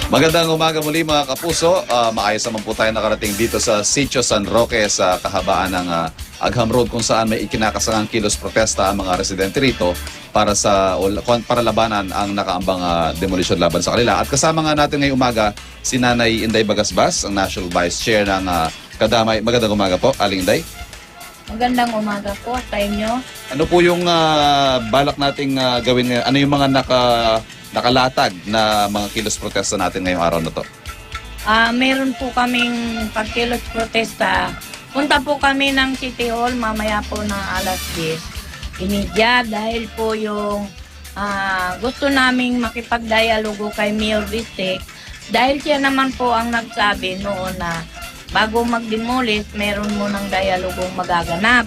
Magandang umaga muli mga kapuso. Maayos naman po tayo nakarating dito sa Sitio San Roque sa kahabaan ng Agham Road kung saan may ikinakasangang kilos protesta ang mga residente rito para labanan ang nakaambang demolition laban sa kanila. At kasama nga natin ngayong umaga si Nanay Inday Bagasbas, ang National Vice Chair ng Kadamay. Magandang umaga po, Aling Inday. Magandang umaga po sa inyo. Ano po yung balak nating gawin ngayon? Ano yung mga nakalatag na mga kilos protesta natin ngayong araw na to? Meron po kaming pagkilos protesta. Punta po kami ng City Hall mamaya po ng alas 10:30 dahil po yung gusto naming makipagdialogo kay Mayor Bistek dahil siya naman po ang nagsabi noon na bago mag-demolish, meron mo ng dialogong magaganap.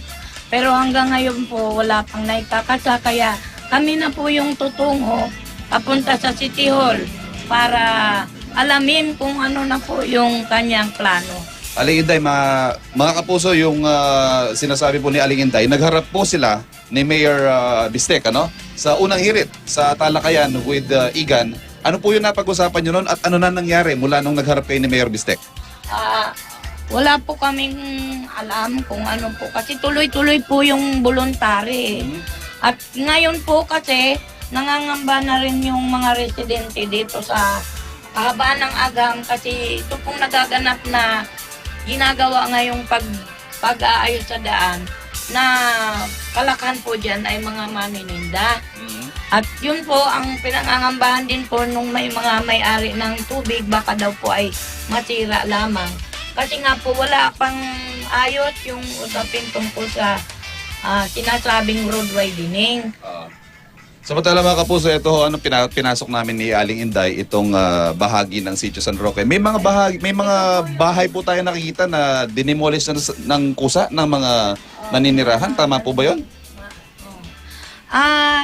Pero hanggang ngayon po wala pang naikakasa kaya kami na po yung tutungo papunta sa City Hall para alamin kung ano na po yung kanyang plano. Aling Inday, mga kapuso, yung sinasabi po ni Aling Inday, nagharap po sila ni Mayor Bistek sa unang hirit sa talakayan with Igan. Ano po yung napag-usapan nyo noon at ano na nangyari mula nung nagharap kayo ni Mayor Bistek? Wala po kaming alam kung ano po kasi tuloy-tuloy po yung voluntary. At ngayon po kasi nangangamba na rin yung mga residente dito sa kahabaan ng Agham kasi ito pong nagaganap na ginagawa ngayong pag-aayos sa daan na kalakhan po dyan ay mga manininda. At yun po ang pinangangambahan din po nung may mga may-ari ng tubig baka daw po ay masira lamang. Kasi nga po wala pang ayos yung usapin tungkol sa sinasabing road widening. Samantala mga kapuso, ito pinasok namin ni Aling Inday itong bahagi ng Sitio San Roque. May mga bahay po tayo nakikita na dinimolish ng kusa ng mga naninirahan. Tama po ba 'yon?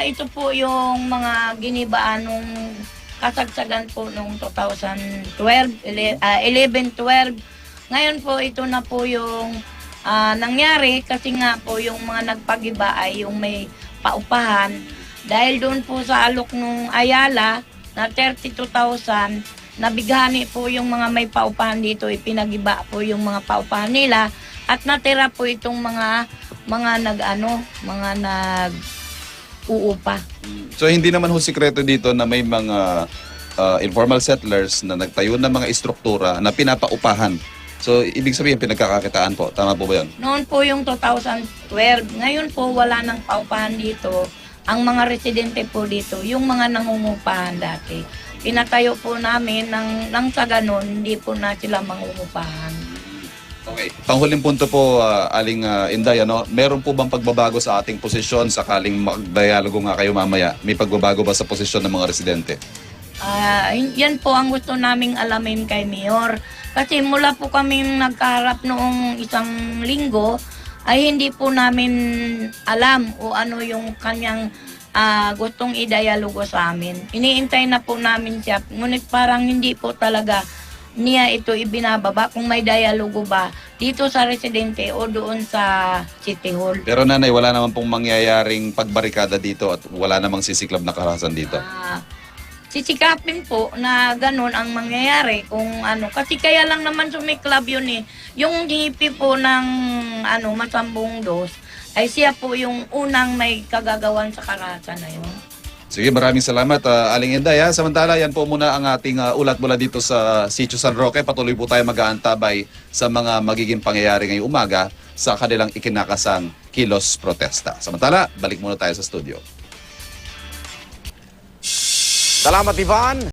Ito po yung mga ginibaan nung kasagsagan po nung 2012, 11-12. Ngayon po ito na po yung nangyari kasi nga po yung mga nagpagiba ay yung may paupahan. Dahil doon po sa alok nung Ayala na 32,000, nabighani po yung mga may paupahan dito, ipinagiba po yung mga paupahan nila at natira po itong mga nag-uupa. So hindi naman ho sikreto dito na may mga informal settlers na nagtayo ng mga istruktura na pinapaupahan. So ibig sabihin pinagkakakitaan po. Tama po ba 'yon? Noon po yung 2012. Ngayon po wala nang paupahan dito. Ang mga residente po dito, yung mga nangungupahan dati, pinatayo po namin nang sa ganun, hindi po na sila mangungupahan. Okay. Panghuling punto po, Aling Inday, meron po bang pagbabago sa ating posisyon sakaling magdialogo nga kayo mamaya? May pagbabago ba sa posisyon ng mga residente? Yan po ang gusto naming alamin kay Mayor. Kasi mula po kaming nagkaharap noong isang linggo, ay hindi po namin alam o ano yung kanyang gustong idayalogo sa amin. Iniintay na po namin siya, ngunit parang hindi po talaga niya ito ibinababa kung may dialogo ba dito sa residente o doon sa City Hall. Pero nanay, wala naman pong mangyayaring pagbarikada dito at wala namang sisiklab na karahasan dito. Sisikapin po na ganun ang mangyayari kung ano. Kasi kaya lang naman sumiklab yun eh. Yung GP po ng Masambong Dos ay siya po yung unang may kagagawan sa karahasan na yun. Sige, maraming salamat, Aling Inday. Samantala, yan po muna ang ating ulat mula dito sa Sitio San Roque. Patuloy po tayo mag-aantabay sa mga magiging pangyayari ngayong umaga sa kanilang ikinakasang kilos protesta. Samantala, balik muna tayo sa studio. Salamat, Ivan.